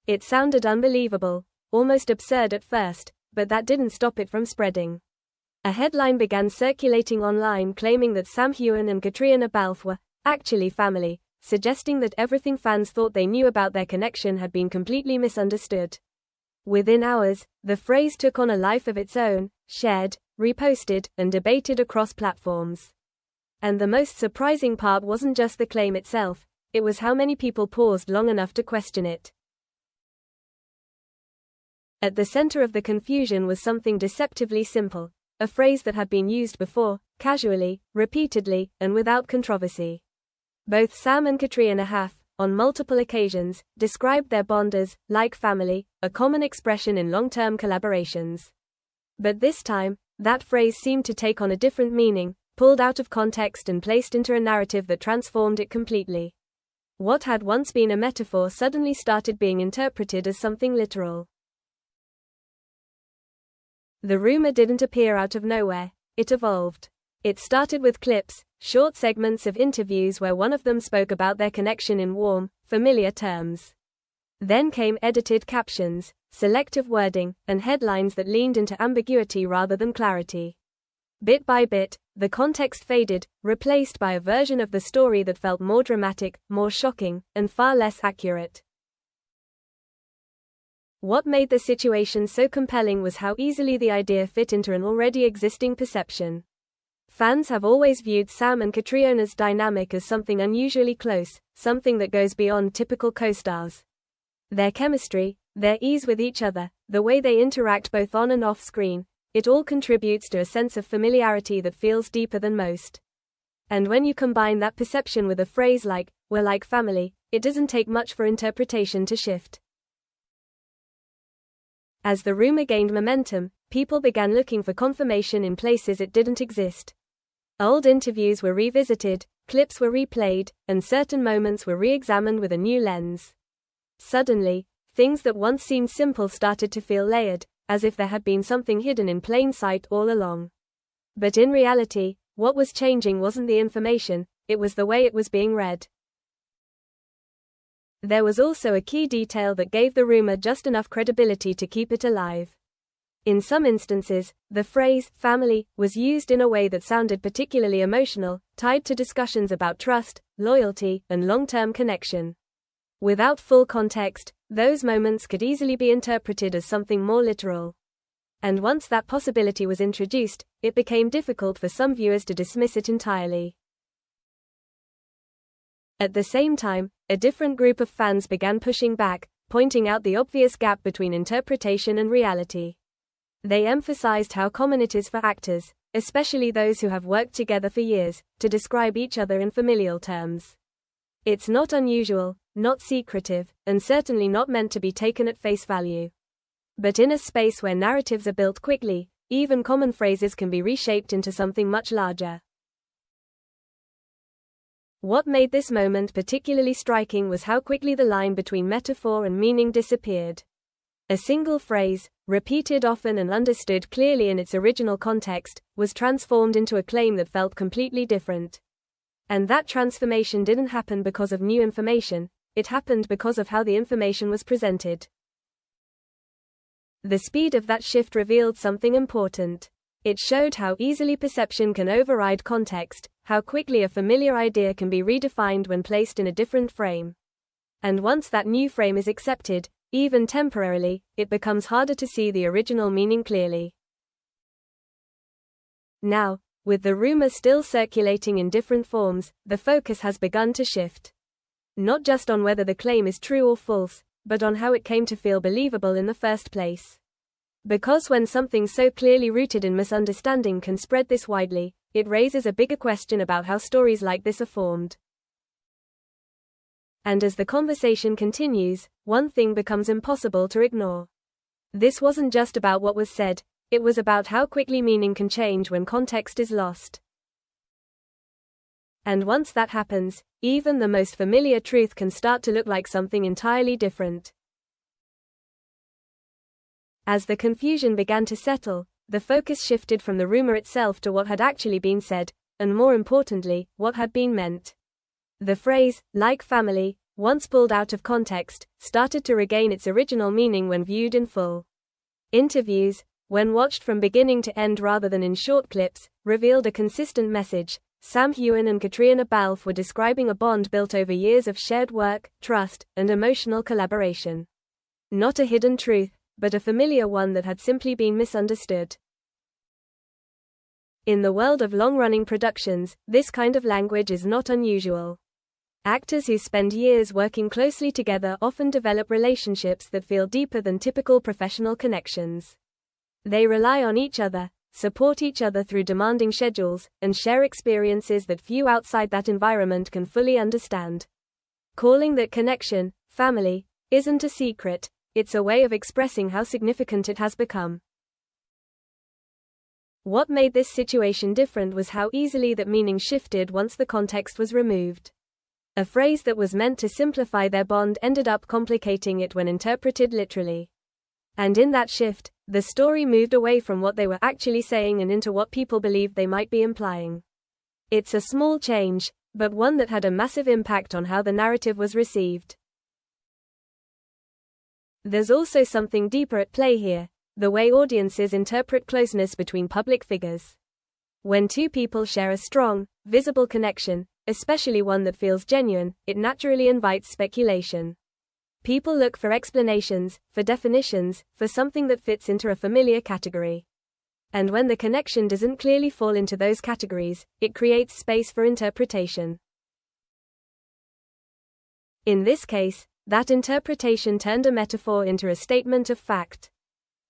It sounded unbelievable, almost absurd at first, but that didn't stop it from spreading. A headline began circulating online claiming that Heughan and Caitríona Balfe were actually family, suggesting that everything fans thought they knew about their connection had been completely misunderstood. Within hours, the phrase took on a life of its own, shared, reposted, and debated across platforms. And the most surprising part wasn't just the claim itself, it was how many people paused long enough to question it. At the center of the confusion was something deceptively simple, a phrase that had been used before, casually, repeatedly, and without controversy. Both Sam and Caitríona have, on multiple occasions, described their bond as like family, a common expression in long-term collaborations. But this time, that phrase seemed to take on a different meaning, pulled out of context and placed into a narrative that transformed it completely. What had once been a metaphor suddenly started being interpreted as something literal. The rumor didn't appear out of nowhere, it evolved. It started with clips, short segments of interviews where one of them spoke about their connection in warm, familiar terms. Then came edited captions, selective wording, and headlines that leaned into ambiguity rather than clarity. Bit by bit, the context faded, replaced by a version of the story that felt more dramatic, more shocking, and far less accurate. What made the situation so compelling was how easily the idea fit into an already existing perception. Fans have always viewed Sam and Caitríona's dynamic as something unusually close, something that goes beyond typical co-stars. Their chemistry, their ease with each other, the way they interact both on and off screen, it all contributes to a sense of familiarity that feels deeper than most. And when you combine that perception with a phrase like, "we're like family," it doesn't take much for interpretation to shift. As the rumor gained momentum, people began looking for confirmation in places it didn't exist. Old interviews were revisited, clips were replayed, and certain moments were re-examined with a new lens. Suddenly, things that once seemed simple started to feel layered, as if there had been something hidden in plain sight all along. But in reality, what was changing wasn't the information, it was the way it was being read. There was also a key detail that gave the rumor just enough credibility to keep it alive. In some instances, the phrase family was used in a way that sounded particularly emotional, tied to discussions about trust, loyalty, and long-term connection. Without full context, those moments could easily be interpreted as something more literal. And once that possibility was introduced, it became difficult for some viewers to dismiss it entirely. At the same time, a different group of fans began pushing back, pointing out the obvious gap between interpretation and reality. They emphasized how common it is for actors, especially those who have worked together for years, to describe each other in familial terms. It's not unusual, not secretive, and certainly not meant to be taken at face value. But in a space where narratives are built quickly, even common phrases can be reshaped into something much larger. What made this moment particularly striking was how quickly the line between metaphor and meaning disappeared. A single phrase, repeated often and understood clearly in its original context, was transformed into a claim that felt completely different. And that transformation didn't happen because of new information, it happened because of how the information was presented. The speed of that shift revealed something important. It showed how easily perception can override context, how quickly a familiar idea can be redefined when placed in a different frame. And once that new frame is accepted, even temporarily, it becomes harder to see the original meaning clearly. Now, with the rumor still circulating in different forms, the focus has begun to shift. Not just on whether the claim is true or false, but on how it came to feel believable in the first place. Because when something so clearly rooted in misunderstanding can spread this widely, it raises a bigger question about how stories like this are formed. And as the conversation continues, one thing becomes impossible to ignore. This wasn't just about what was said, it was about how quickly meaning can change when context is lost. And once that happens, even the most familiar truth can start to look like something entirely different. As the confusion began to settle, the focus shifted from the rumor itself to what had actually been said, and more importantly, what had been meant. The phrase, like family, once pulled out of context, started to regain its original meaning when viewed in full. Interviews, when watched from beginning to end rather than in short clips, revealed a consistent message. Sam Heughan and Caitríona Balfe were describing a bond built over years of shared work, trust, and emotional collaboration. Not a hidden truth, but a familiar one that had simply been misunderstood. In the world of long-running productions, this kind of language is not unusual. Actors who spend years working closely together often develop relationships that feel deeper than typical professional connections. They rely on each other, support each other through demanding schedules, and share experiences that few outside that environment can fully understand. Calling that connection family isn't a secret, it's a way of expressing how significant it has become. What made this situation different was how easily that meaning shifted once the context was removed. A phrase that was meant to simplify their bond ended up complicating it when interpreted literally. And in that shift, the story moved away from what they were actually saying and into what people believed they might be implying. It's a small change, but one that had a massive impact on how the narrative was received. There's also something deeper at play here, the way audiences interpret closeness between public figures. When two people share a strong, visible connection, especially one that feels genuine, it naturally invites speculation. People look for explanations, for definitions, for something that fits into a familiar category. And when the connection doesn't clearly fall into those categories, it creates space for interpretation. In this case, that interpretation turned a metaphor into a statement of fact.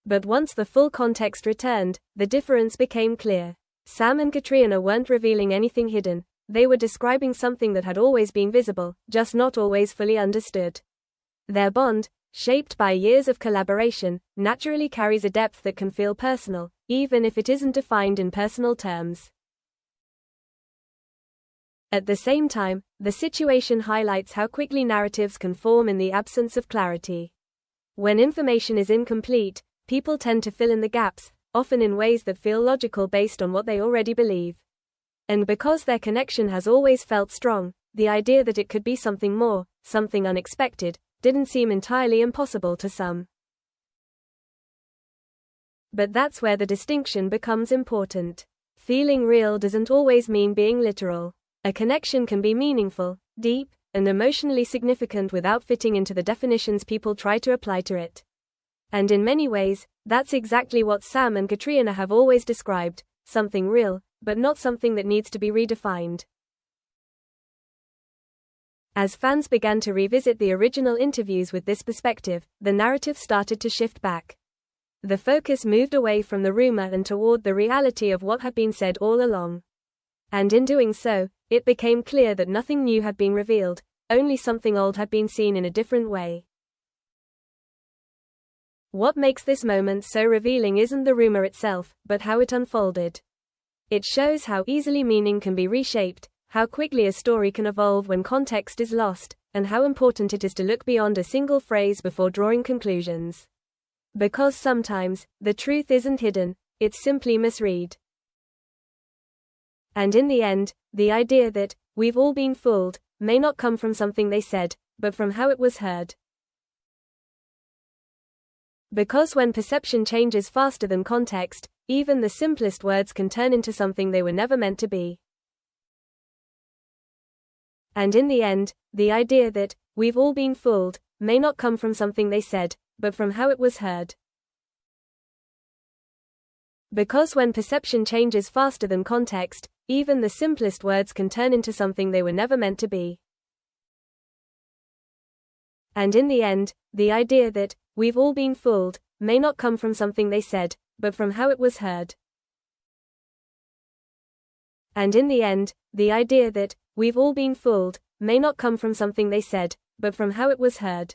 But once the full context returned, the difference became clear. Sam and Caitríona weren't revealing anything hidden, they were describing something that had always been visible, just not always fully understood. Their bond, shaped by years of collaboration, naturally carries a depth that can feel personal, even if it isn't defined in personal terms. At the same time, the situation highlights how quickly narratives can form in the absence of clarity. When information is incomplete, people tend to fill in the gaps, often in ways that feel logical based on what they already believe. And because their connection has always felt strong, the idea that it could be something more, something unexpected, didn't seem entirely impossible to some. But that's where the distinction becomes important. Feeling real doesn't always mean being literal. A connection can be meaningful, deep, and emotionally significant without fitting into the definitions people try to apply to it. And in many ways, that's exactly what Sam and Caitríona have always described, something real, but not something that needs to be redefined. As fans began to revisit the original interviews with this perspective, the narrative started to shift back. The focus moved away from the rumor and toward the reality of what had been said all along. And in doing so, it became clear that nothing new had been revealed, only something old had been seen in a different way. What makes this moment so revealing isn't the rumor itself, but how it unfolded. It shows how easily meaning can be reshaped, how quickly a story can evolve when context is lost, and how important it is to look beyond a single phrase before drawing conclusions. Because sometimes, the truth isn't hidden, it's simply misread. And in the end, the idea that, we've all been fooled, may not come from something they said, but from how it was heard. Because when perception changes faster than context, even the simplest words can turn into something they were never meant to be. And in the end, the idea that, we've all been fooled, may not come from something they said, but from how it was heard. Because when perception changes faster than context, even the simplest words can turn into something they were never meant to be. And in the end, the idea that, we've all been fooled, may not come from something they said, but from how it was heard. And in the end, the idea that, we've all been fooled, may not come from something they said, but from how it was heard.